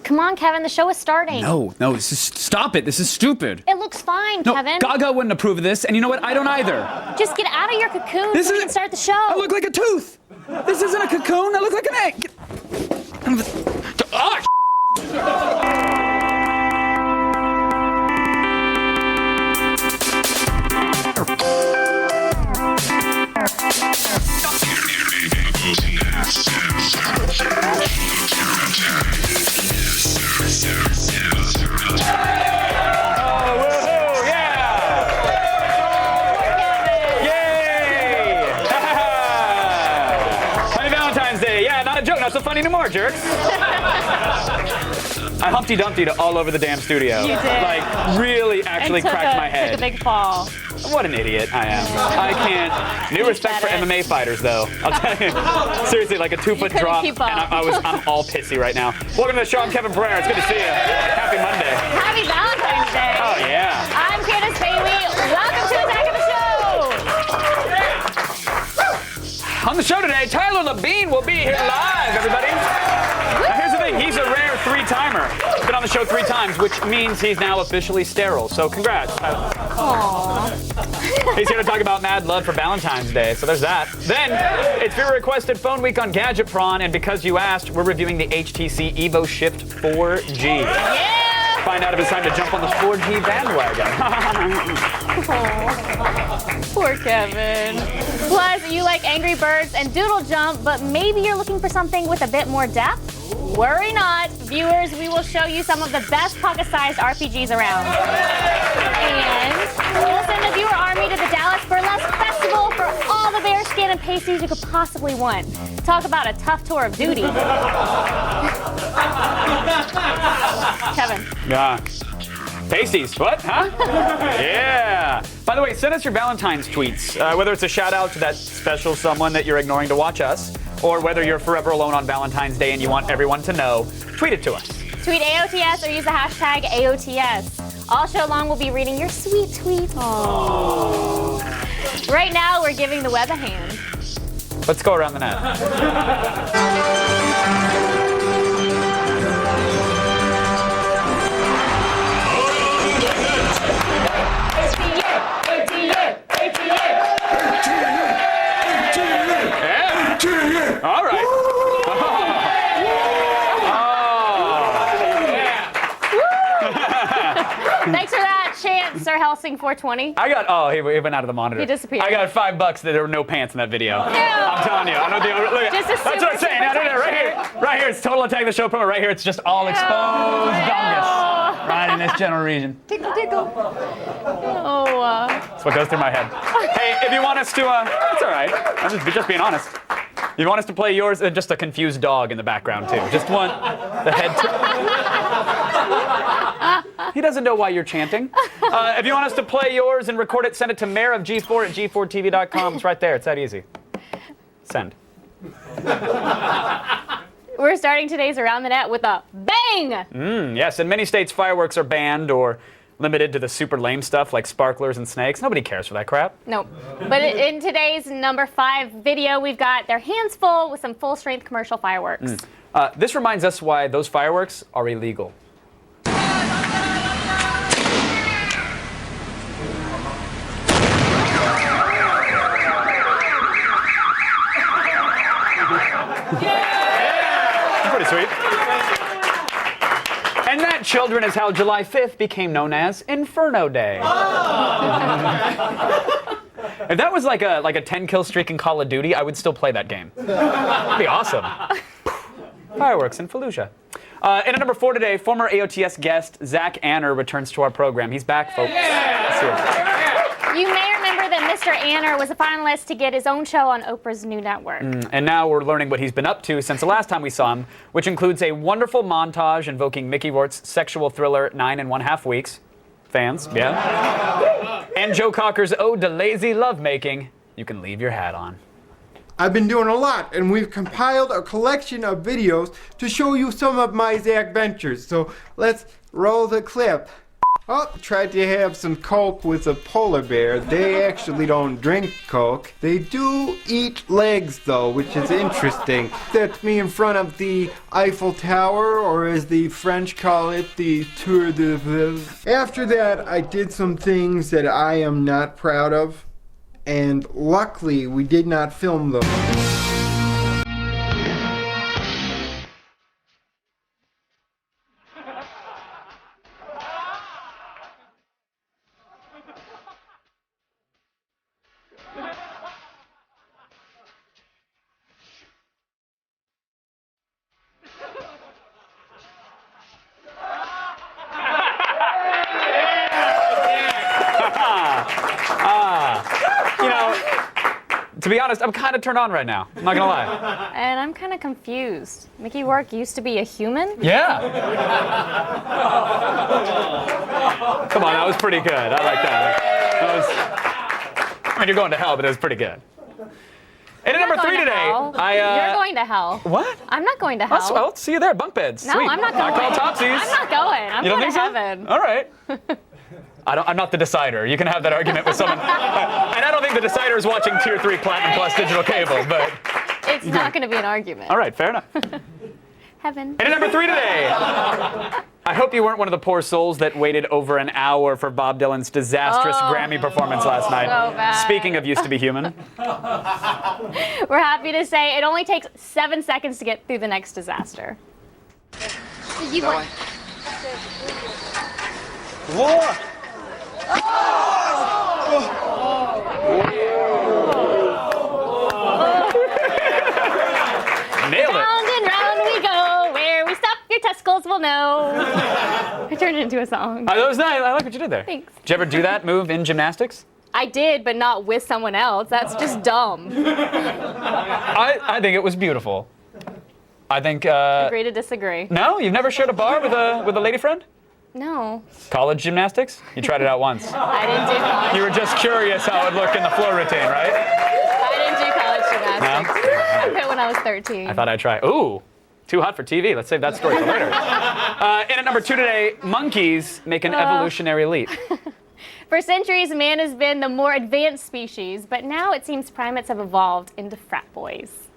Come on, Kevin, the show is starting. No, stop it. This is stupid. It looks fine, No, Kevin. Gaga wouldn't approve of this, and you know what? I don't either. Just get out of your cocoon so we can start the show. I look like a tooth. This isn't a cocoon. I look like an egg. Oh, not so funny anymore, jerks. I Humpty Dumpty'd all over the damn studio. You did. Like, really actually cracked my head. Took a big fall. What an idiot I am. I can't. New respect for MMA fighters, though. I'll tell you. Seriously, like a 2-foot drop, and I'm all pissy right now. Welcome to the show. I'm Kevin Pereira. It's good to see you. Happy Monday. Happy Valentine's Day. Oh, yeah. I'm Candace Bailey. Welcome to Attack of the Show. On the show today, Tyler Labine will be here live, everybody. Now, here's the thing. He's a rare 3-timer. He's been on the show 3 times, which means he's now officially sterile. So congrats, Tyler. Aww. He's here to talk about mad love for Valentine's Day, so there's that. Then, it's viewer requested phone week on Gadget Prawn, and because you asked, we're reviewing the HTC EVO Shift 4G. Yeah! Find out if it's time to jump on the 4G bandwagon. Poor Kevin. Plus, you like Angry Birds and Doodle Jump, but maybe you're looking for something with a bit more depth? Worry not. Viewers, we will show you some of the best pocket-sized RPGs around. And we'll send a viewer army to the Dallas Burlesque Festival for all the bearskin and pasties you could possibly want. Talk about a tough tour of duty. Kevin. Yeah. Pasties, what, huh? Yeah. By the way, send us your Valentine's tweets, whether it's a shout out to that special someone that you're ignoring to watch us, or whether you're forever alone on Valentine's Day and you want everyone to know, tweet it to us. Tweet AOTS or use the hashtag AOTS. All show long, we'll be reading your sweet tweets. Aww. Right now, we're giving the web a hand. Let's go around the net. All right. Thanks for that chance, Sir Helsing 420. I got, he went out of the monitor. He disappeared. I got $5 that there were no pants in that video. Ew. I'm telling you. I don't think, look, Just a that's what I'm saying. super Right here. Right here. It's total Attack the Show promo. Right here. It's just all exposed dongus. Right in this general region. Tickle, tickle. Oh. That's what goes through my head. Hey, if you want us to, it's all right. I'm just being honest. If you want us to play yours, just a confused dog in the background, too. Just one, the head. He doesn't know why you're chanting. If you want us to play yours and record it, send it to mayorofg4 at g4tv.com. It's right there. It's that easy. Send. We're starting today's Around the Net with a bang! Yes, in many states, fireworks are banned or limited to the super lame stuff like sparklers and snakes. Nobody cares for that crap. Nope. But in today's number 5 video, we've got their hands full with some full-strength commercial fireworks. This reminds us why those fireworks are illegal. Pretty sweet. And that, children, is how July 5th became known as Inferno Day. If that was like a 10-kill streak in Call of Duty, I would still play that game. That'd be awesome. Fireworks in Fallujah. And at number 4 today, former AOTS guest Zach Anner returns to our program. He's back, folks. You may remember that Mr. Anner was a finalist to get his own show on Oprah's new network. And now we're learning what he's been up to since the last time we saw him, which includes a wonderful montage invoking Mickey Rourke's sexual thriller 9 1/2 Weeks. Fans, yeah. And Joe Cocker's ode to lazy lovemaking. You can leave your hat on. I've been doing a lot, and we've compiled a collection of videos to show you some of my Zach ventures. So let's roll the clip. Oh, tried to have some Coke with a polar bear. They actually don't drink Coke. They do eat legs, though, which is interesting. That's me in front of the Eiffel Tower, or as the French call it, the Tour de Ville. After that, I did some things that I am not proud of, and luckily, we did not film them. To be honest, I'm kind of turned on right now. I'm not gonna lie. And I'm kind of confused. Mickey Rourke used to be a human? Yeah. Come on, that was pretty good. I like that. I mean, you're going to hell, but it was pretty good. And at number 3 today, You're going to hell. What? I'm not going to hell. Well, see you there. Bunk beds. No, Sweet. I'm not going. I call topsies. I'm not going. I'm You don't going think to so? heaven. All right. I'm not the decider. You can have that argument with someone. And I don't think the decider is watching Tier 3 Platinum Plus digital cable, but... It's not going to be an argument. All right, fair enough. Heaven. And at number 3 today, I hope you weren't one of the poor souls that waited over an hour for Bob Dylan's disastrous Grammy performance last night. So bad. Speaking of used to be human. We're happy to say it only takes 7 seconds to get through the next disaster. You won. Whoa! Nailed it. Round and round we go. Where we stop, your testicles will know. I turned it into a song. That was nice. I like what you did there. Thanks. Did you ever do that move in gymnastics? I did, but not with someone else. That's just dumb. I think it was beautiful. I think... Agree to disagree. No? You've never shared a bar with a lady friend? No. College gymnastics? You tried it out once. I didn't do college. You were just curious how it looked in the floor routine, right? I didn't do college gymnastics. No? I quit when I was 13. I thought I'd try. Ooh, too hot for TV. Let's save that story for later. And at number 2 today, monkeys make an evolutionary leap. For centuries, man has been the more advanced species, but now it seems primates have evolved into frat boys.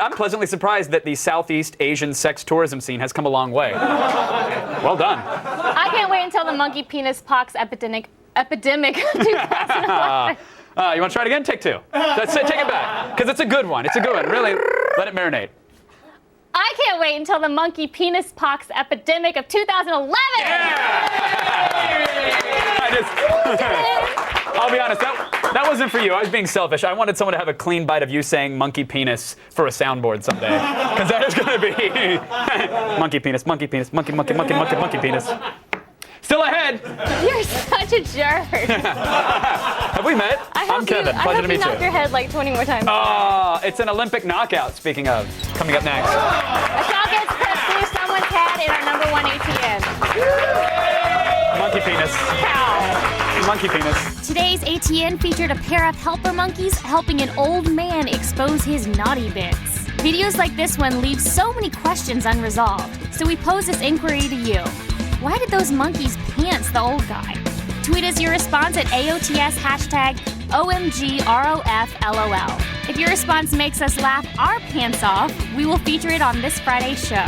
I'm pleasantly surprised that the Southeast Asian sex tourism scene has come a long way. Well done. I can't wait until the monkey penis pox epidemic of 2011. You want to try it again? Take 2. That's it. Take it back. Because it's a good one. It's a good one. Really, let it marinate. I can't wait until the monkey penis pox epidemic of 2011. I'll be honest, that wasn't for you. I was being selfish. I wanted someone to have a clean bite of you saying monkey penis for a soundboard someday. Because that is going to be monkey penis, monkey penis, monkey penis. Still ahead. You're such a jerk. Have we met? I'm Kevin. Pleasure to meet you. I hope you knock your head like 20 more times. Oh, it's an Olympic knockout, speaking of. Coming up next. A shot gets put through someone's head in our number 1 ATN. Monkey penis. Cow. Monkey penis. Today's ATN featured a pair of helper monkeys helping an old man expose his naughty bits. Videos like this one leave so many questions unresolved, so we pose this inquiry to you. Why did those monkeys pants the old guy? Tweet us your response at AOTS #OMGROFLOL. If your response makes us laugh our pants off, we will feature it on this Friday's show.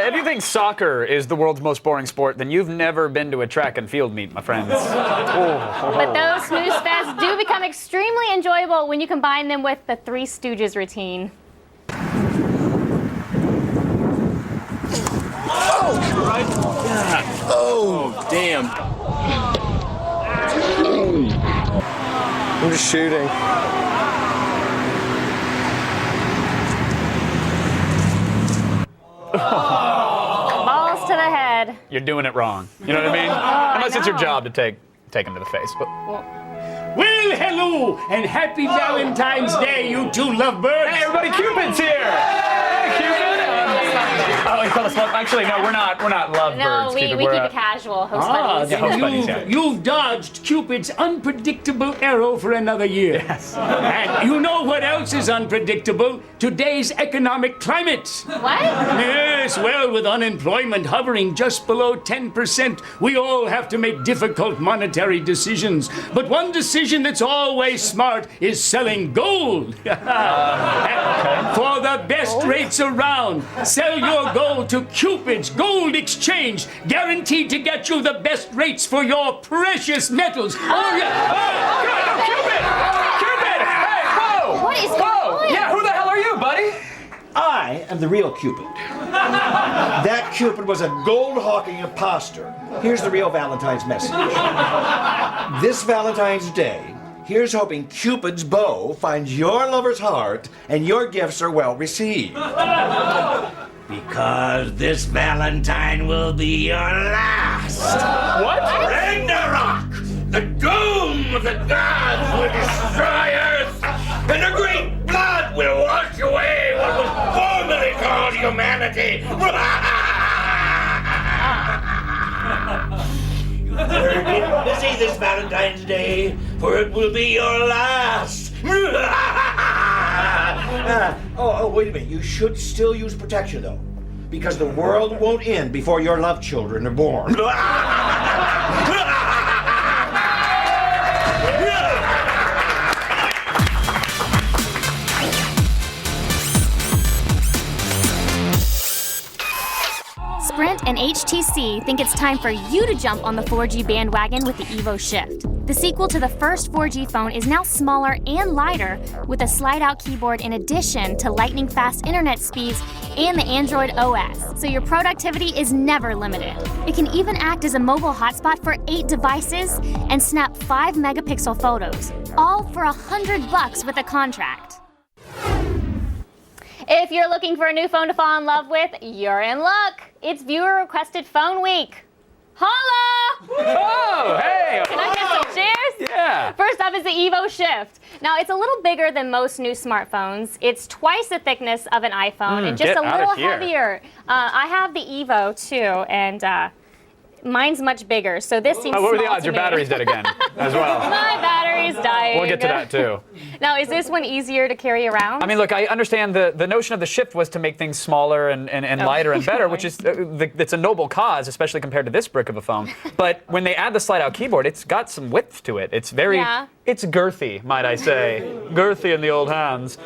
If you think soccer is the world's most boring sport, then you've never been to a track and field meet, my friends. But those snooze fests do become extremely enjoyable when you combine them with the Three Stooges routine. Oh, damn. I'm just shooting. Balls to the head. You're doing it wrong. You know what I mean? Unless it's your job to take him to the face. But Well, hello, and happy Valentine's Day, you two lovebirds. hey, everybody, Cupid's here! Hey, Cupid! Oh, he called us love. Actually, no, we're not lovebirds. No, we Cupid. keep We're, it casual, host Ah, buddies. Yeah, host buddies, yeah. you've dodged Cupid's unpredictable arrow for another year. Yes. And you know what else is unpredictable? Today's economic climate. What? Yes, well, with unemployment hovering just below 10%, we all have to make difficult monetary decisions. But one decision that's always smart is selling gold. For the best rates around, sell your gold to Cupid's Gold Exchange, guaranteed to get you the best rates for your precious metals. Oh, yeah. Cupid! Cupid! Hey, whoa! What is going on? Yeah, who the hell are you, buddy? I am the real Cupid. That Cupid was a gold-hawking imposter. Here's the real Valentine's message. This Valentine's Day, here's hoping Cupid's bow finds your lover's heart and your gifts are well received. Because this Valentine will be your last. What? Ragnarok! The doom of the gods will destroy Earth, and a great flood will wash away what was formerly called humanity. You better get busy this Valentine's Day, for it will be your last. Wait a minute. You should still use protection, though, because the world won't end before your love children are born. Sprint and HTC think it's time for you to jump on the 4G bandwagon with the EVO Shift. The sequel to the first 4G phone is now smaller and lighter with a slide-out keyboard in addition to lightning-fast internet speeds and the Android OS, so your productivity is never limited. It can even act as a mobile hotspot for 8 devices and snap 5-megapixel photos, all for $100 with a contract. If you're looking for a new phone to fall in love with, you're in luck. It's viewer requested phone week. Holla! Oh, hey! Can I get some cheers? Yeah. First up is the EVO Shift. Now, it's a little bigger than most new smartphones. It's twice the thickness of an iPhone and just get a out of little here. heavier. I have the EVO too, and mine's much bigger, so this seems What were the small odds? to Your me. battery's dead again, as well. My battery's dying. We'll get to that, too. Now, is this one easier to carry around? I mean, look, I understand the notion of the Shift was to make things smaller and lighter and better, which is it's a noble cause, especially compared to this brick of a phone. But when they add the slide-out keyboard, it's got some width to it. It's very, it's girthy, might I say. Girthy in the old hands.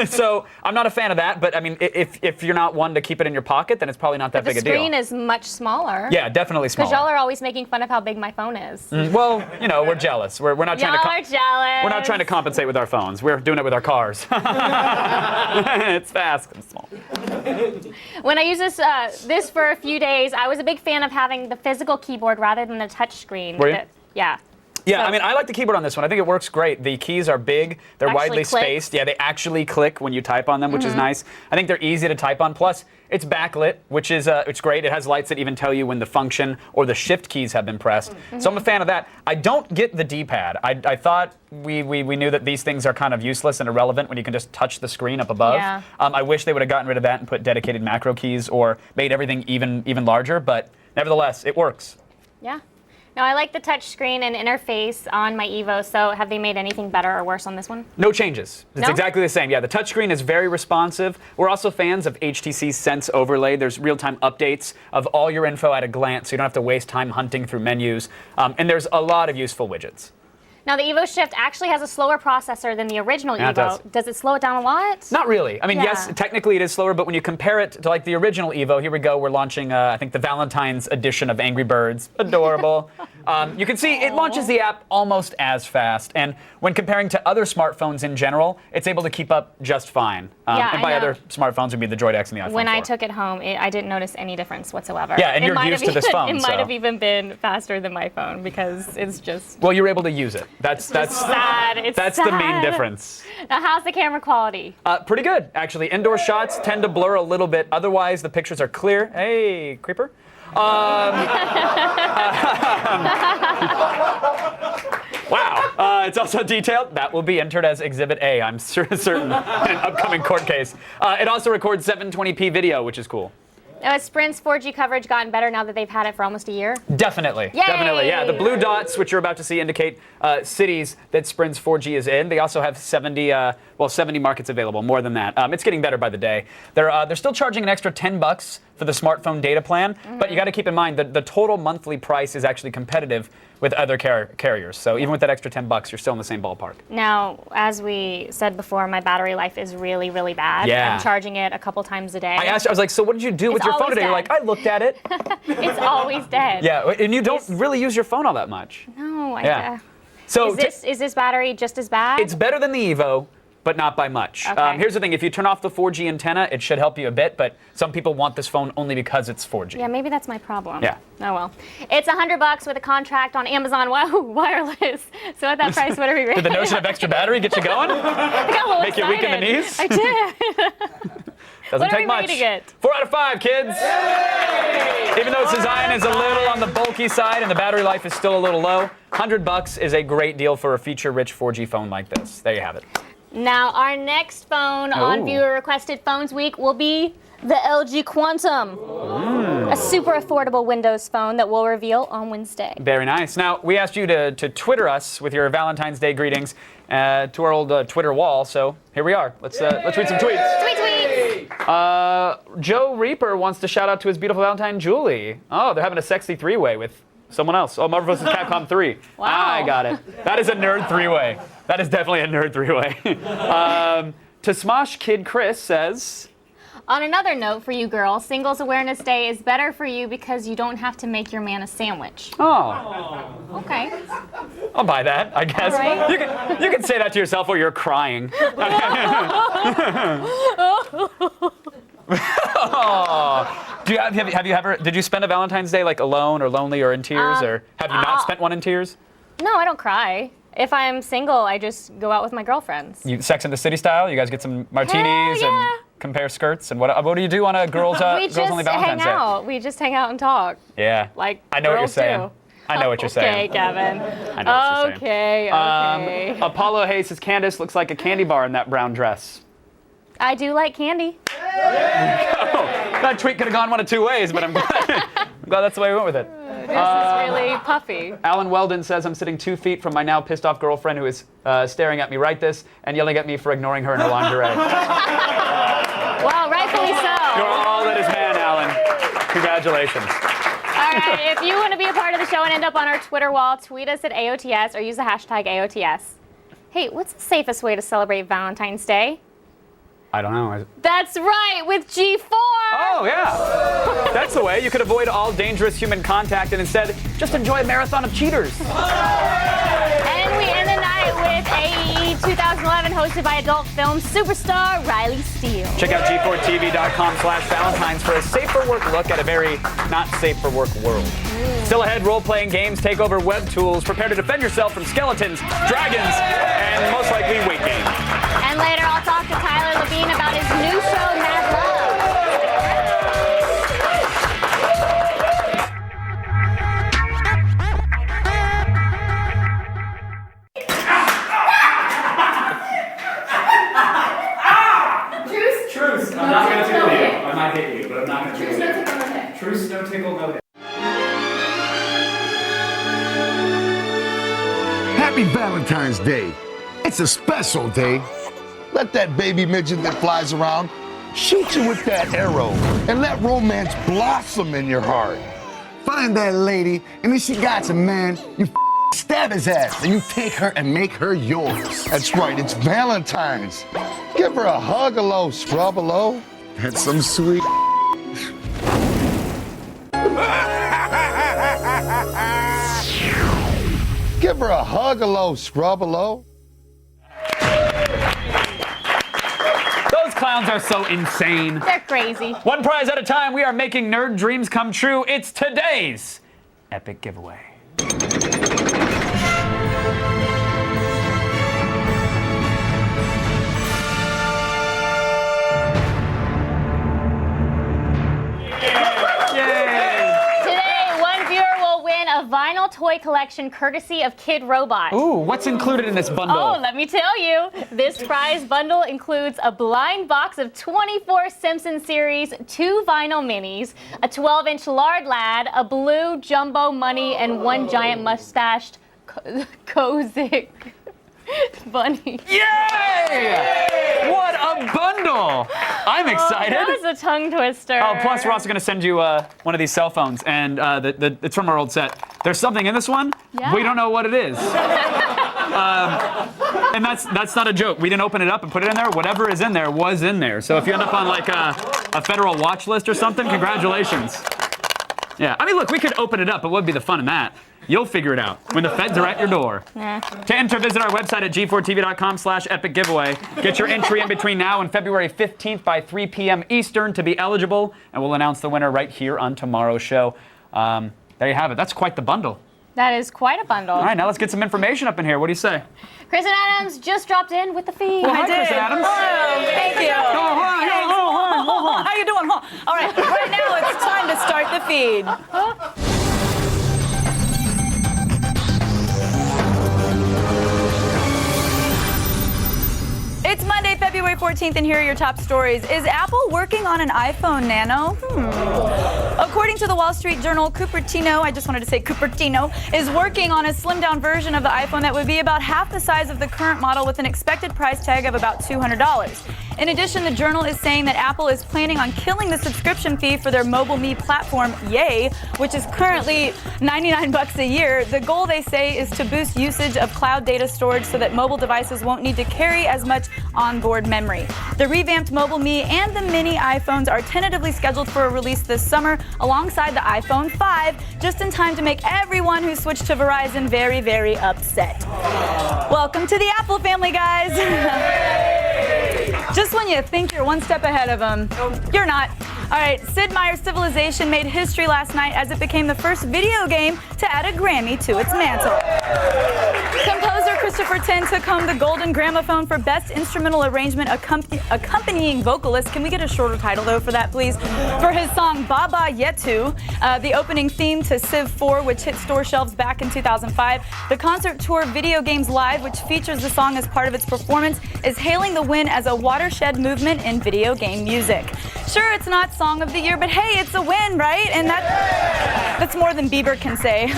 So I'm not a fan of that, but I mean, if you're not one to keep it in your pocket, then it's probably not that big a deal. The screen is much smaller. Yeah, definitely smaller. Because y'all are always making fun of how big my phone is. Well, you know, we're jealous. We're not trying Y'all are jealous. We're not trying to compensate with our phones. We're doing it with our cars. It's fast and small. When I used this for a few days, I was a big fan of having the physical keyboard rather than the touch screen. Were you? Yeah. Yeah, So- I mean, I like the keyboard on this one. I think it works great. The keys are big. They're Actually widely clicks. spaced. Yeah, they actually click when you type on them, which is nice. I think they're easy to type on. Plus, it's backlit, which is it's great. It has lights that even tell you when the function or the shift keys have been pressed. So I'm a fan of that. I don't get the D-pad. I thought we knew that these things are kind of useless and irrelevant when you can just touch the screen up above. Yeah. I wish they would have gotten rid of that and put dedicated macro keys or made everything even larger. But nevertheless, it works. Yeah. No, I like the touch screen and interface on my EVO, so have they made anything better or worse on this one? No changes. It's No? exactly the same. Yeah, the touchscreen is very responsive. We're also fans of HTC's Sense Overlay. There's real-time updates of all your info at a glance, so you don't have to waste time hunting through menus. And there's a lot of useful widgets. Now, the EVO Shift actually has a slower processor than the original Yeah, it EVO. does. Does it slow it down a lot? Not really. I mean, yes, Yeah. technically it is slower, but when you compare it to like the original EVO, here we go. We're launching, I think, the Valentines edition of Angry Birds. Adorable. You can see it launches the app almost as fast, and when comparing to other smartphones in general, it's able to keep up just fine. Yeah, and I by know. other smartphones would be the Droid X and the iPhone When I 4. took it home, I didn't notice any difference whatsoever. Yeah, and It you're might used have to this even- phone, It might so. have even been faster than my phone because it's just... Well, you're able to use it. That's sad. It's that's the main sad. difference. Now, how's the camera quality? Pretty good, actually. Indoor shots tend to blur a little bit. Otherwise, the pictures are clear. Hey, creeper. Wow. It's also detailed. That will be entered as Exhibit A, I'm certain, in an upcoming court case. It also records 720p video, which is cool. Now, has Sprint's 4G coverage gotten better now that they've had it for almost a year? Definitely. Yay! Definitely, yeah. The blue dots, which you're about to see, indicate cities that Sprint's 4G is in. They also have 70 markets available, more than that. It's getting better by the day. They're still charging an extra $10 for the smartphone data plan, but you got to keep in mind that the total monthly price is actually competitive with other carriers. So even with that extra $10, you're still in the same ballpark. Now, as we said before, my battery life is really, really bad. Yeah. I'm charging it a couple times a day. I asked you, I was like, so what did you do with your phone always today? You're dead. like, I looked at it. It's always dead. Yeah, and you don't really use your phone all that much. No, Yeah. So is this battery just as bad? it's better than the EVO, but not by much. Okay. Here's the thing, if you turn off the 4G antenna, it should help you a bit, but some people want this phone only because it's 4G. Yeah, maybe that's my problem. Yeah. Oh well. It's $100 with a contract on Amazon Wireless. So at that price, what are we rating? Did the notion of extra battery get you going? I got a little Make you weak in the excited. knees? I did. Doesn't What are take we much. rating it? 4 out of 5, kids. Even though its design is a little on the bulky side and the battery life is still a little low, $100 is a great deal for a feature-rich 4G phone like this. There you have it. Now, our next phone on Ooh. Viewer Requested Phones Week will be the LG Quantum. A super affordable Windows phone that we'll reveal on Wednesday. Very nice. Now, we asked you to Twitter us with your Valentine's Day greetings to our old Twitter wall, so here we are. Let's read some tweets. Tweet tweets! Joe Reaper wants to shout out to his beautiful Valentine, Julie. Oh, they're having a sexy three-way with someone else. Oh, Marvel vs. Capcom 3. Wow. I got it. That is a nerd three-way. That is definitely a nerd three-way. To Smosh Kid Chris says... On another note for you girls, Singles Awareness Day is better for you because you don't have to make your man a sandwich. Oh, Okay. I'll buy that, I guess. All right. You can say that to yourself while you're crying. Oh. Have you ever, did you spend a Valentine's Day like alone or lonely or in tears, or have you not spent one in tears? No, I don't cry. If I'm single, I just go out with my girlfriends. You Sex in the City style? You guys get some martinis Hell yeah. and compare skirts, and what do you do on a girls We girls only just Valentine's hang Day? out. We just hang out and talk. Yeah. Like I know what you're girls saying. do. I know what you're saying. Okay, Kevin. I know what you're saying. Okay. Apollo Hayes says Candace looks like a candy bar in that brown dress. I do like candy. That tweet could have gone one of two ways, but I'm glad that's the way we went with it. This is really puffy. Alan Weldon says I'm sitting 2 feet from my now pissed off girlfriend who is staring at me right this and yelling at me for ignoring her in her lingerie. Well, rightfully so. You're all that is man, Alan. Congratulations. All right, if you want to be a part of the show and end up on our Twitter wall, tweet us at AOTS or use the hashtag AOTS. Hey, what's the safest way to celebrate Valentine's Day? I don't know. That's right, with G4! Oh, yeah. That's the way. You could avoid all dangerous human contact and instead just enjoy a marathon of cheaters. And we end the night with AE 2011, hosted by adult film superstar Riley Steele. Check out g4tv.com/Valentines for a safe for work look at a very not safe for work world. Still ahead, role-playing games take over web tools. Prepare to defend yourself from skeletons, dragons, and most likely weight gain. And later, I'll talk to Tyler Levine about his new show, Mad Love. Truce. I'm not going to tickle you. I might hit you, but I'm not going to tickle you. Truce, no tickle, no hit. Happy Valentine's Day. It's a special day. Let that baby midget that flies around shoot you with that arrow and let romance blossom in your heart. Find that lady, and if she got a man, you stab his ass and you take her and make her yours. That's right, it's Valentine's. Give her a hug, hello, scrub, hello. That's some sweet. Give her a hug, hello, scrub, hello. Those clowns are so insane. They're crazy. One prize at a time, we are making nerd dreams come true. It's today's epic giveaway. Today, one viewer will win a vinyl toy collection courtesy of Kid Robot. Ooh, what's included in this bundle? Oh, let me tell you. This prize bundle includes a blind box of 24 Simpsons series, 2 vinyl minis, a 12-inch lard lad, a blue jumbo money, and 1 giant mustached Kozik bunny. Yay! What a bundle! I'm excited. That was a tongue twister. Oh, plus we're also going to send you one of these cell phones, and it's from our old set. There's something in this one. Yeah. We don't know what it is. And that's not a joke. We didn't open it up and put it in there. Whatever is in there was in there. So if you end up on like a federal watch list or something, congratulations. Yeah, I mean, look, we could open it up, but what would be the fun in that? You'll figure it out when the feds are at your door. Nah. To enter, visit our website at g4tv.com/epic giveaway. Get your entry in between now and February 15th by 3 p.m. Eastern to be eligible, and we'll announce the winner right here on tomorrow's show. There you have it. That's quite the bundle. That is quite a bundle. All right, now let's get some information up in here. What do you say? Kristen Adams just dropped in with the feed. Well, hi, Kristen Adams. Hello, thank you. How you doing? All right, right now it's time to start the feed. It's Monday, February 14th, and here are your top stories. Is Apple working on an iPhone Nano? According to the Wall Street Journal, Cupertino is working on a slimmed-down version of the iPhone that would be about half the size of the current model with an expected price tag of about $200. In addition, the Journal is saying that Apple is planning on killing the subscription fee for their Mobile Me platform, Yay, which is currently $99 a year. The goal, they say, is to boost usage of cloud data storage so that mobile devices won't need to carry as much onboard memory. The revamped Mobile Me and the mini iPhones are tentatively scheduled for a release this summer alongside the iPhone 5, just in time to make everyone who switched to Verizon very, very upset. Welcome to the Apple family, guys. Just when you think you're one step ahead of them, you're not. All right, Sid Meier's Civilization made history last night as it became the first video game to add a Grammy to its mantle. Composer Christopher Tin took home the Golden Gramophone for Best Instrumental Arrangement accompanying vocalist. Can we get a shorter title, though, for that, please? For his song Baba Yetu, the opening theme to Civ 4, which hit store shelves back in 2005. The concert tour Video Games Live, which features the song as part of its performance, is hailing the win as a watershed movement in video game music. Sure, it's not Song of the Year, but hey, it's a win, right? And that's more than Bieber can say. Boom!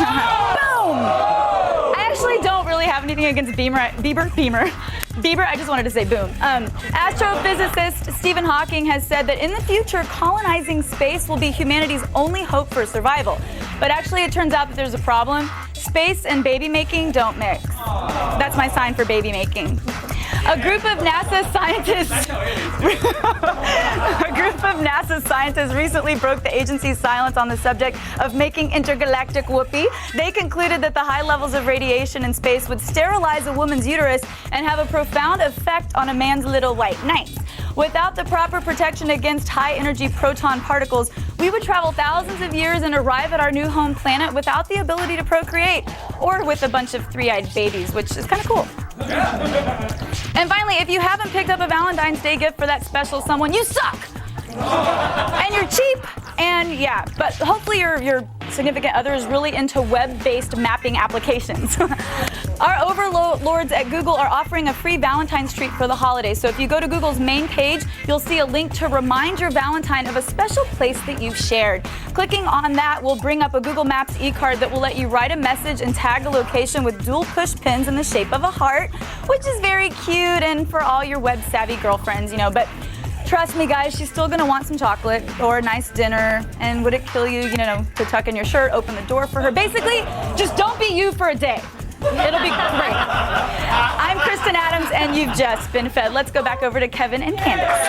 I actually don't really have anything against Bieber, I just wanted to say boom. Astrophysicist Stephen Hawking has said that in the future, colonizing space will be humanity's only hope for survival. But actually, it turns out that there's a problem. Space and baby making don't mix. That's my sign for baby making. A group of NASA scientists recently broke the agency's silence on the subject of making intergalactic whoopee. They concluded that the high levels of radiation in space would sterilize a woman's uterus and have a profound effect on a man's little white knight. Without the proper protection against high-energy proton particles, we would travel thousands of years and arrive at our new home planet without the ability to procreate, or with a bunch of three-eyed babies, which is kind of cool. And finally, if you haven't picked up a Valentine's Day gift for that special someone, you suck! And you're cheap! And yeah, but hopefully your significant other is really into web-based mapping applications. Our overlords at Google are offering a free Valentine's treat for the holidays. So if you go to Google's main page, you'll see a link to remind your Valentine of a special place that you've shared. Clicking on that will bring up a Google Maps e-card that will let you write a message and tag a location with dual push pins in the shape of a heart, which is very cute and for all your web-savvy girlfriends, but trust me, guys, she's still going to want some chocolate or a nice dinner. And would it kill you, to tuck in your shirt, open the door for her? Basically, just don't be you for a day. It'll be great. I'm Kristen Adams, and you've just been fed. Let's go back over to Kevin and Candace.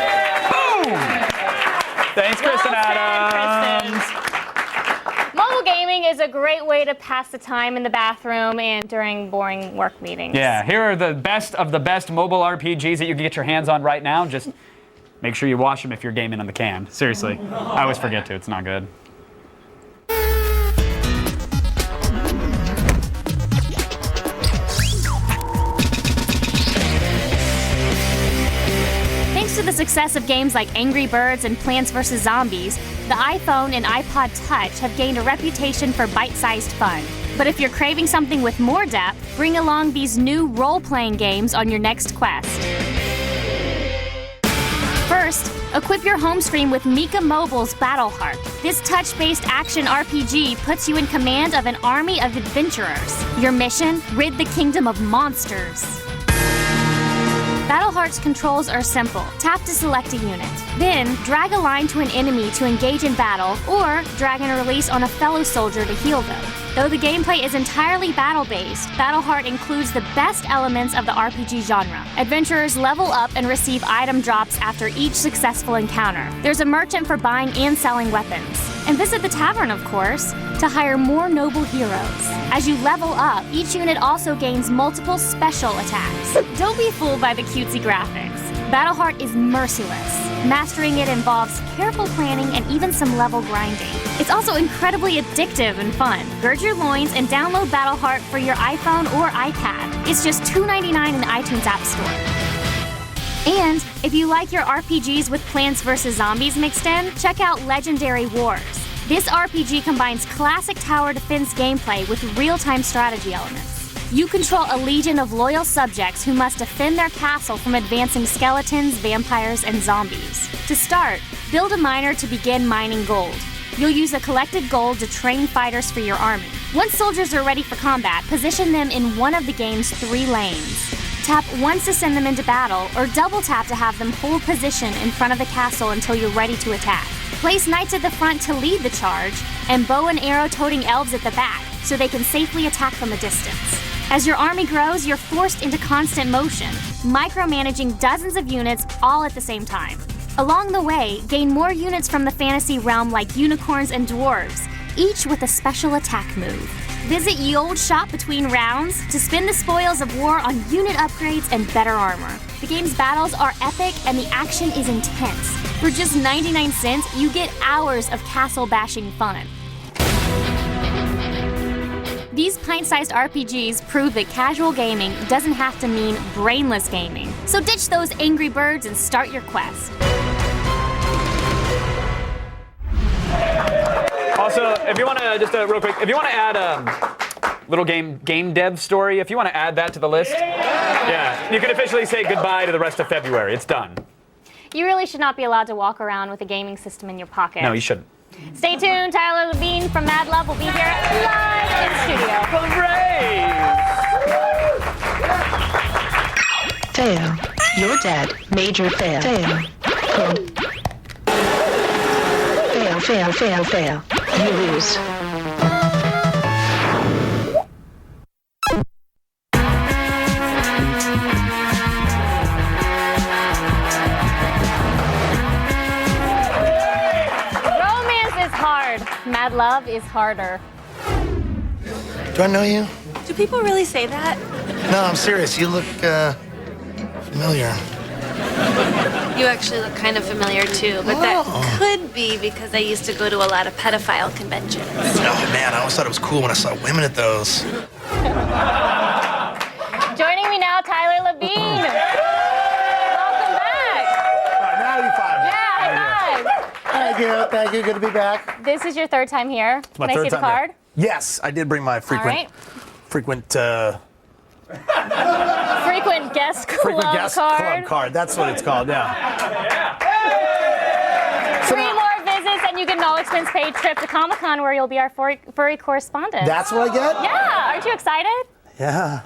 Boom! Thanks, Kristen Adams. Mobile gaming is a great way to pass the time in the bathroom and during boring work meetings. Yeah, here are the best of the best mobile RPGs that you can get your hands on right now. Just make sure you wash them if you're gaming on the can. Seriously. I always forget to. It's not good. success of games like Angry Birds and Plants vs. Zombies, the iPhone and iPod Touch have gained a reputation for bite-sized fun. But if you're craving something with more depth, bring along these new role-playing games on your next quest. First, equip your home screen with Mika Mobile's Battleheart. This touch-based action RPG puts you in command of an army of adventurers. Your mission? Rid the kingdom of monsters. Battleheart's controls are simple. Tap to select a unit. Then, drag a line to an enemy to engage in battle, or drag and release on a fellow soldier to heal them. Though the gameplay is entirely battle-based, Battleheart includes the best elements of the RPG genre. Adventurers level up and receive item drops after each successful encounter. There's a merchant for buying and selling weapons. And visit the tavern, of course, to hire more noble heroes. As you level up, each unit also gains multiple special attacks. Don't be fooled by the cutesy graphics. Battleheart is merciless. Mastering it involves careful planning and even some level grinding. It's also incredibly addictive and fun. Gird your loins and download Battleheart for your iPhone or iPad. It's just $2.99 in the iTunes App Store. And if you like your RPGs with Plants vs. Zombies mixed in, check out Legendary Wars. This RPG combines classic tower defense gameplay with real-time strategy elements. You control a legion of loyal subjects who must defend their castle from advancing skeletons, vampires, and zombies. To start, build a miner to begin mining gold. You'll use the collected gold to train fighters for your army. Once soldiers are ready for combat, position them in one of the game's 3 lanes. Tap once to send them into battle, or double tap to have them hold position in front of the castle until you're ready to attack. Place knights at the front to lead the charge, and bow and arrow-toting elves at the back, so they can safely attack from a distance. As your army grows, you're forced into constant motion, micromanaging dozens of units all at the same time. Along the way, gain more units from the fantasy realm like unicorns and dwarves, each with a special attack move. Visit Ye Olde Shop between rounds to spend the spoils of war on unit upgrades and better armor. The game's battles are epic and the action is intense. For just 99 cents, you get hours of castle-bashing fun. These pint-sized RPGs prove that casual gaming doesn't have to mean brainless gaming. So ditch those Angry Birds and start your quest. Also, if you want to, just real quick, if you want to add a little game dev story, if you want to add that to the list, yeah, you can officially say goodbye to the rest of February. It's done. You really should not be allowed to walk around with a gaming system in your pocket. No, you shouldn't. Stay tuned. Tyler Levine from Mad Love will be here live in studio. Hooray! Fail. You're dead. Major fail. Fail. Fail, fail, fail, fail. You lose. Mad love is harder. Do I know you? Do people really say that? No, I'm serious. You look, familiar. You actually look kind of familiar too, but that could be because I used to go to a lot of pedophile conventions. Oh man, I always thought it was cool when I saw women at those. Joining me now, Tyler Levine. Welcome back. All right, now you're fine. Yeah, hi. Thank you. Good to be back. This is your 3rd time here. Can I see the card? Yes, I did bring my frequent guest club card. That's what it's called. Yeah. 3 more visits and you get an all-expense paid trip to Comic-Con where you'll be our furry correspondent. That's what I get? Yeah. Aren't you excited? Yeah.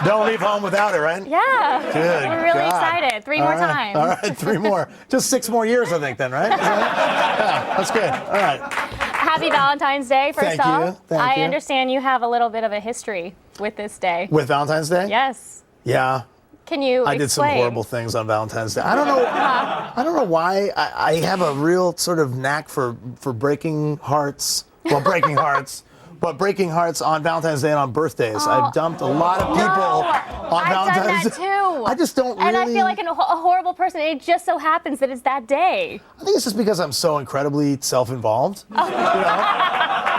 Don't leave home without it, right? Yeah. Good. We're really God. excited. 3 more times. All right, 3 more. Just 6 more years, I think, then, right? Yeah, that's good. All right. Happy Valentine's Day, first off. Thank you. I understand you have a little bit of a history with this day. With Valentine's Day? Yes. Yeah. Can you explain? I did some horrible things on Valentine's Day. I don't know. I don't know why. I have a real sort of knack for breaking hearts. Well, breaking hearts. But breaking hearts on Valentine's Day and on birthdays. I've dumped a lot of people on Valentine's Day. I've done that too. I just don't really... And I feel like a horrible person. It just so happens that it's that day. I think it's just because I'm so incredibly self-involved. You know?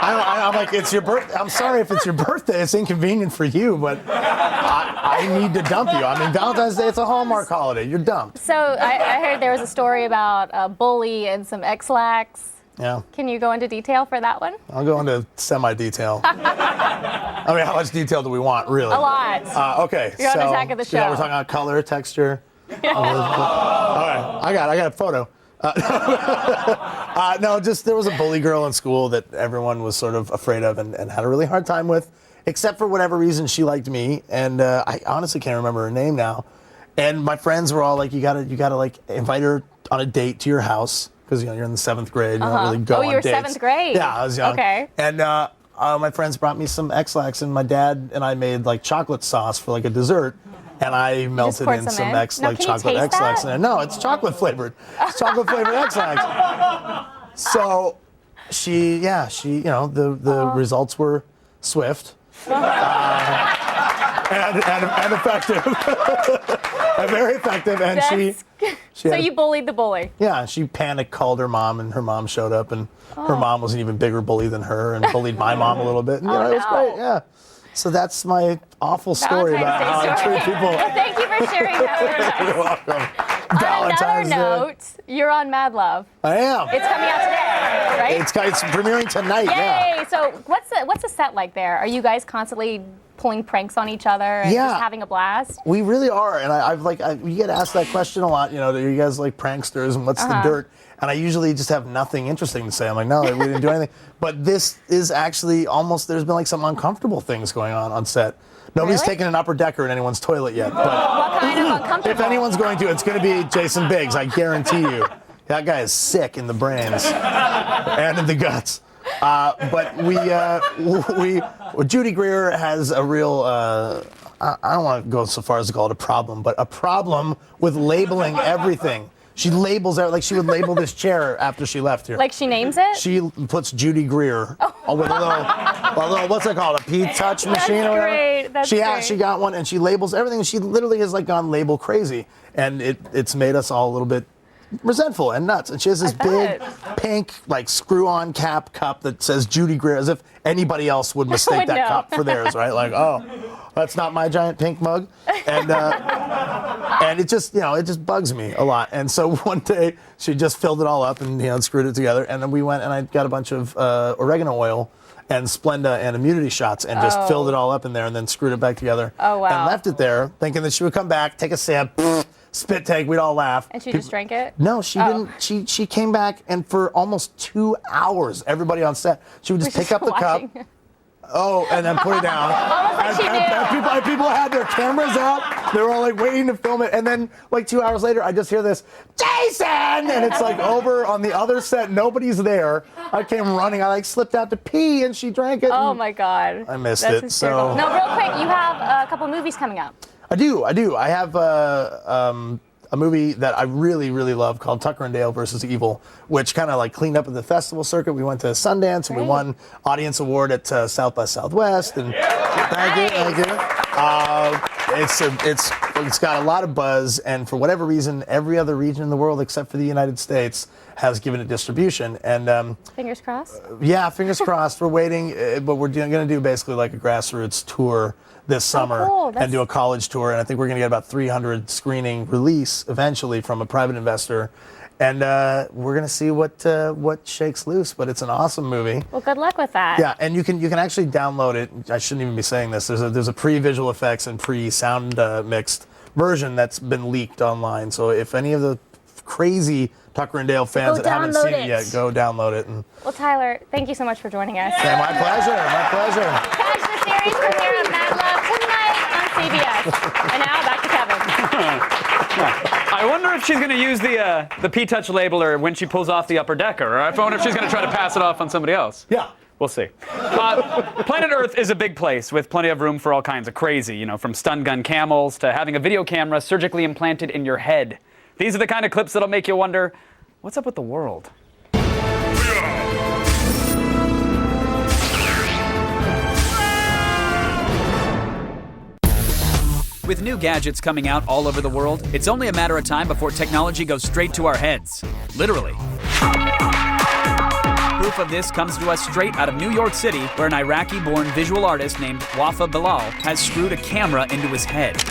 I'm like, it's your birthday. I'm sorry if it's your birthday. It's inconvenient for you, but I need to dump you. I mean, Valentine's Day, it's a Hallmark holiday. You're dumped. So I heard there was a story about a bully and some X-Lax. Yeah. Can you go into detail for that one? I'll go into semi-detail. I mean, how much detail do we want, really? A lot. Okay. You're on attack of the show. We're talking about color, texture. All right. I got a photo. No, just there was a bully girl in school that everyone was sort of afraid of and had a really hard time with, except for whatever reason she liked me, and I honestly can't remember her name now. And my friends were all like, you gotta like invite her on a date to your house because you're in the 7th grade. You don't really go on you were dates. 7th grade. Yeah, I was young. Okay. And my friends brought me some X-Lax, and my dad and I made like chocolate sauce for like a dessert. And I melted in some chocolate X-Lax in there. No, it's chocolate flavored. It's chocolate flavored X-Lax. So she, the results were swift and effective, and very effective. And so you bullied the bully. Yeah, she panic called her mom, and her mom showed up, and her mom was an even bigger bully than her, and bullied my mom a little bit. And, it was great. Yeah. So that's my awful story about how I treat people. Well, thank you for sharing that with us. You're welcome. On another note, you're on Mad Love. I am. It's coming out today, right? It's premiering tonight. Yay! Yeah. So what's the set like there? Are you guys constantly pulling pranks on each other and just having a blast? We really are, and we get asked that question a lot. Are you guys like pranksters, and what's the dirt? And I usually just have nothing interesting to say. I'm like, no, we didn't do anything. But this is actually there's been like some uncomfortable things going on set. Nobody's taken an upper decker in anyone's toilet yet. But what kind of uncomfortable? If anyone's going to, it's going to be Jason Biggs. I guarantee you. That guy is sick in the brains and in the guts. But Judy Greer has a real, I don't want to go so far as to call it a problem, but a problem with labeling everything. She labels it, like she would label this chair after she left here. Like she names it? She puts Judy Greer with a little, what's it called, a P-Touch machine or whatever? That's great. She got one, and she labels everything. She literally has like gone label crazy, and it's made us all a little bit resentful and nuts. And she has this big pink like screw-on cup that says Judy Greer, as if anybody else would mistake that cup for theirs, right? Like, oh, that's not my giant pink mug. And it just bugs me a lot. And so one day she just filled it all up and screwed it together. And then we went and I got a bunch of oregano oil and Splenda and immunity shots and just filled it all up in there and then screwed it back together. Oh, wow. And left it there thinking that she would come back, take a sip, spit take, we'd all laugh. And she just drank it? No, she didn't. She came back, and for almost 2 hours, everybody on set, she would just pick up the cup. Oh, and then put it down. And people had their cameras out. They were all like waiting to film it. And then like 2 hours later, I just hear this, Jason! And it's like over on the other set. Nobody's there. I came running. I like slipped out to pee and she drank it. Oh my God. I missed That's it. hysterical. So No, real quick, you have a couple movies coming up. I do. I have a movie that I really, really love called Tucker and Dale versus Evil, which kind of like cleaned up at the festival circuit. We went to Sundance and we won Audience Award at South by Southwest. And thank you. It's got a lot of buzz, and for whatever reason, every other region in the world except for the United States has given it distribution. And fingers crossed. Yeah, fingers crossed. We're waiting, but we're going to do basically like a grassroots tour this summer and do a college tour, and I think we're going to get about 300 screening release eventually from a private investor, and we're going to see what shakes loose. But it's an awesome movie. Well, good luck with that. Yeah, and you can actually download it. I shouldn't even be saying this. There's a pre-visual effects and pre-sound mixed version that's been leaked online. So if any of the crazy Tucker and Dale fans that haven't seen it yet, go download it. Well, Tyler, thank you so much for joining us. Yeah, my pleasure. My pleasure. Catch the series premiere of Mad Love tonight on CBS. And now back to Kevin. I wonder if she's going to use the P-Touch labeler when she pulls off the upper decker. Or I wonder if she's going to try to pass it off on somebody else. Yeah. We'll see. Planet Earth is a big place with plenty of room for all kinds of crazy, from stun gun camels to having a video camera surgically implanted in your head. These are the kind of clips that'll make you wonder, what's up with the world? With new gadgets coming out all over the world, it's only a matter of time before technology goes straight to our heads. Literally. proof of this comes to us straight out of New York City, where an Iraqi-born visual artist named Wafa Bilal has screwed a camera into his head.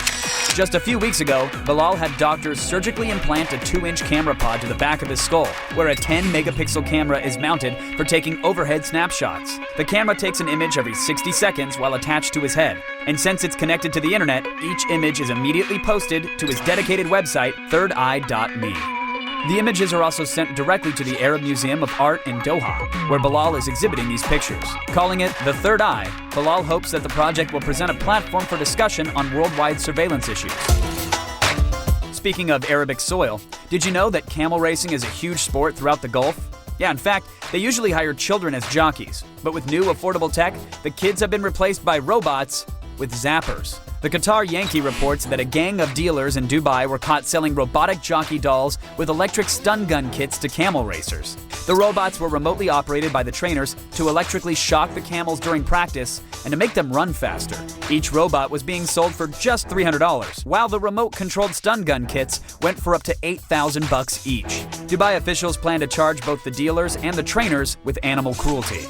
Just a few weeks ago, Bilal had doctors surgically implant a 2-inch camera pod to the back of his skull, where a 10-megapixel camera is mounted for taking overhead snapshots. The camera takes an image every 60 seconds while attached to his head, and since it's connected to the internet, each image is immediately posted to his dedicated website, thirdeye.me. The images are also sent directly to the Arab Museum of Art in Doha, where Bilal is exhibiting these pictures. Calling it The Third Eye, Bilal hopes that the project will present a platform for discussion on worldwide surveillance issues. Speaking of Arabic soil, did you know that camel racing is a huge sport throughout the Gulf? Yeah, in fact, they usually hire children as jockeys, but with new affordable tech, the kids have been replaced by robots with zappers. The Qatar Yankee reports that a gang of dealers in Dubai were caught selling robotic jockey dolls with electric stun gun kits to camel racers. The robots were remotely operated by the trainers to electrically shock the camels during practice and to make them run faster. Each robot was being sold for just $300, while the remote-controlled stun gun kits went for up to $8,000 each. Dubai officials plan to charge both the dealers and the trainers with animal cruelty.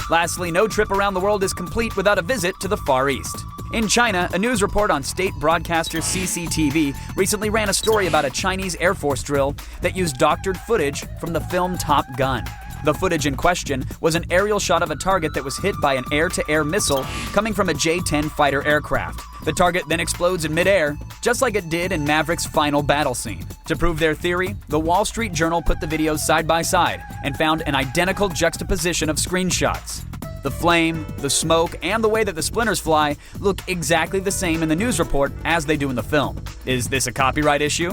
Lastly, no trip around the world is complete without a visit to the Far East. In China, a news report on state broadcaster CCTV recently ran a story about a Chinese Air Force drill that used doctored footage from the film Top Gun. The footage in question was an aerial shot of a target that was hit by an air-to-air missile coming from a J-10 fighter aircraft. The target then explodes in midair, just like it did in Maverick's final battle scene. To prove their theory, the Wall Street Journal put the videos side by side and found an identical juxtaposition of screenshots. The flame, the smoke, and the way that the splinters fly look exactly the same in the news report as they do in the film. Is this a copyright issue?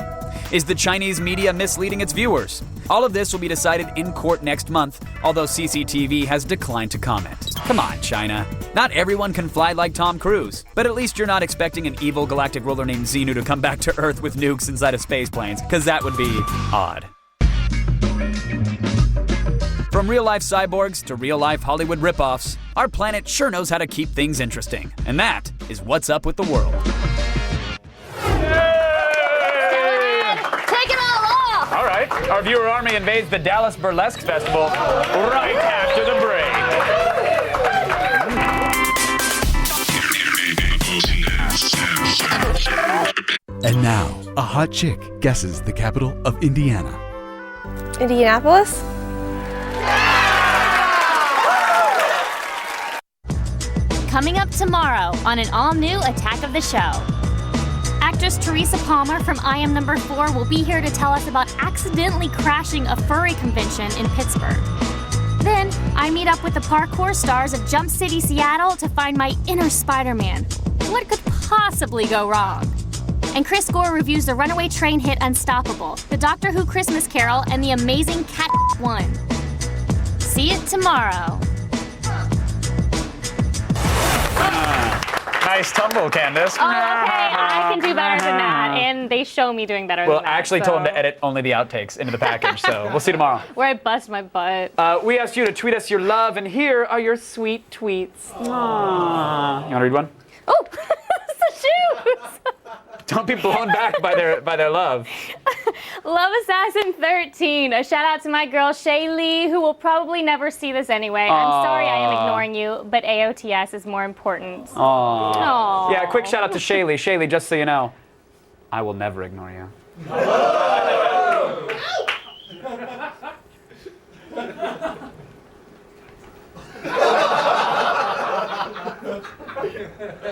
Is the Chinese media misleading its viewers? All of this will be decided in court next month, although CCTV has declined to comment. Come on, China. Not everyone can fly like Tom Cruise, but at least you're not expecting an evil galactic ruler named Xenu to come back to Earth with nukes inside of space planes, because that would be odd. From real-life cyborgs to real-life Hollywood ripoffs, our planet sure knows how to keep things interesting. And that is what's up with the world. Take it all off! All right, our viewer army invades the Dallas Burlesque Festival right after the break. And now, a hot chick guesses the capital of Indiana. Indianapolis? Coming up tomorrow on an all-new Attack of the Show. Actress Teresa Palmer from I Am Number 4 will be here to tell us about accidentally crashing a furry convention in Pittsburgh. Then, I meet up with the parkour stars of Jump City, Seattle to find my inner Spider-Man. What could possibly go wrong? And Chris Gore reviews the runaway train hit Unstoppable, the Doctor Who Christmas Carol, and the amazing Cat 1. See it tomorrow. Nice tumble, Candace. Oh, okay, I can do better than that, and they show me doing better than that. Well, I actually told him to edit only the outtakes into the package, so we'll see you tomorrow. Where I bust my butt. We asked you to tweet us your love, and here are your sweet tweets. Aww. You want to read one? Oh, it's the shoes! Don't be blown back by their love. Love Assassin 13. A shout out to my girl Shaylee, who will probably never see this anyway. I'm sorry I am ignoring you, but AOTS is more important. Aww. Yeah, quick shout out to Shaylee. Shaylee, just so you know, I will never ignore you.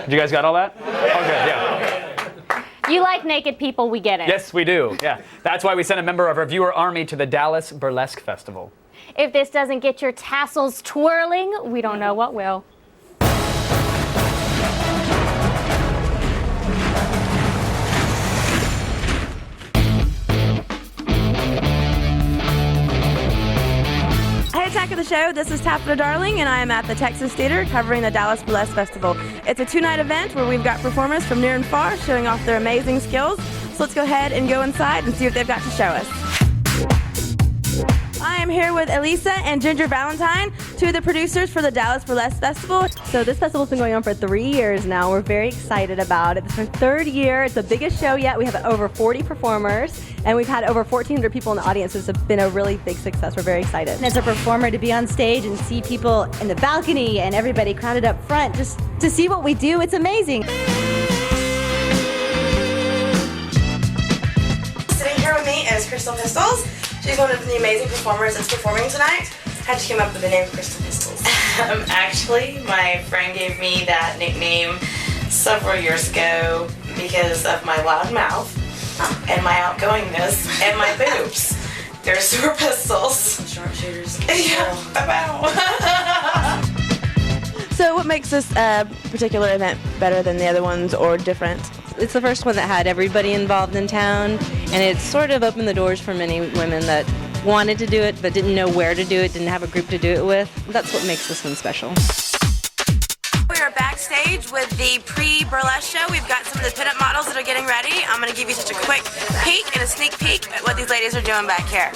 You guys got all that? Okay, yeah. You like naked people, we get it. Yes, we do. Yeah. That's why we sent a member of our viewer army to the Dallas Burlesque Festival. If this doesn't get your tassels twirling, we don't know what will. Hey, Attack of the Show, this is Taffeta Darling, and I am at the Texas Theater covering the Dallas Burlesque Festival. It's a 2-night event where we've got performers from near and far showing off their amazing skills. So let's go ahead and go inside and see what they've got to show us. I am here with Elisa and Ginger Valentine, two of the producers for the Dallas Burlesque Festival. So this festival's been going on for 3 years now. We're very excited about it. It's our third year. It's the biggest show yet. We have over 40 performers, and we've had over 1,400 people in the audience. It's been a really big success. We're very excited. And as a performer, to be on stage and see people in the balcony and everybody crowded up front, just to see what we do, it's amazing. Sitting here with me is Crystal Pistols. She's one of the amazing performers that's performing tonight. How'd you come up with the name Crystal Pistols? Actually, my friend gave me that nickname several years ago because of my loud mouth and my outgoingness and my boobs. They're super pistols. Sharpshooters. Yeah, about. So what makes this particular event better than the other ones or different? It's the first one that had everybody involved in town, and it sort of opened the doors for many women that wanted to do it but didn't know where to do it, didn't have a group to do it with. That's what makes this one special. We are backstage with the pre-burlesque show. We've got some of the pinup models that are getting ready. I'm going to give you such a quick peek and a sneak peek at what these ladies are doing back here.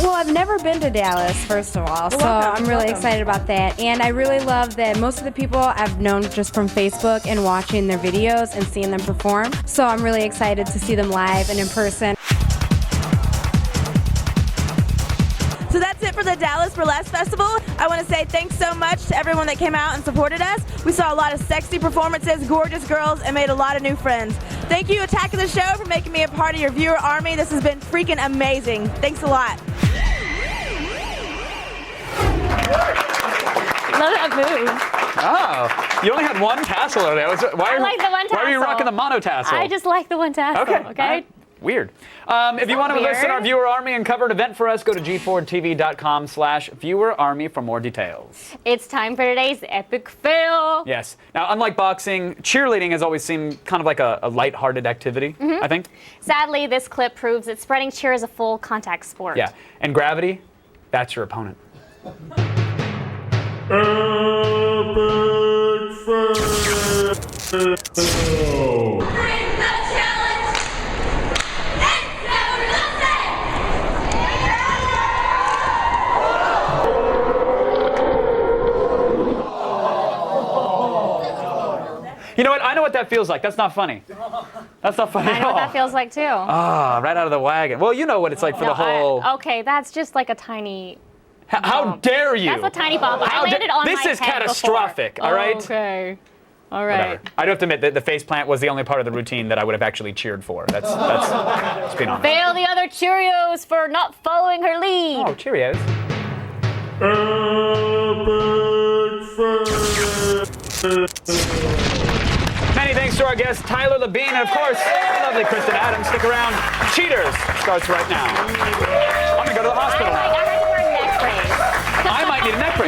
Well, I've never been to Dallas, first of all, so I'm really excited about that. And I really love that most of the people I've known just from Facebook and watching their videos and seeing them perform. So I'm really excited to see them live and in person. So that's it for the Dallas Burlesque Festival. I want to say thanks so much to everyone that came out and supported us. We saw a lot of sexy performances, gorgeous girls, and made a lot of new friends. Thank you, Attack of the Show, for making me a part of your viewer army. This has been freaking amazing. Thanks a lot. Love that move. Oh, you only had one tassel over there. Why I like the one tassel. Why are you rocking the mono tassel? I just like the one tassel. Okay. Okay. Right. Weird. If you want to enlist in our viewer army and cover an event for us, go to g4tv.com/viewerarmy for more details. It's time for today's epic fail. Yes. Now, unlike boxing, cheerleading has always seemed kind of like a lighthearted activity, I think. Sadly, this clip proves that spreading cheer is a full contact sport. Yeah. And gravity, that's your opponent. You know what? I know what that feels like. That's not funny. That's not funny I at know all. what that feels like too. Ah, right out of the wagon. Well, you know what it's like for the whole... Okay, that's just like a tiny... How dare you? That's a tiny bump. I landed on my head This is catastrophic, before. all right? Okay. All right. Whatever. I do have to admit that the face plant was the only part of the routine that I would have actually cheered for. That's being honest. Fail the other Cheerios for not following her lead. Oh, Cheerios. Many thanks to our guest, Tyler Labine, and of course, lovely Kristen Adams. Stick around. Cheaters starts right now. I'm going to go to the hospital. I might wear a neck brace. I might need a neck brace.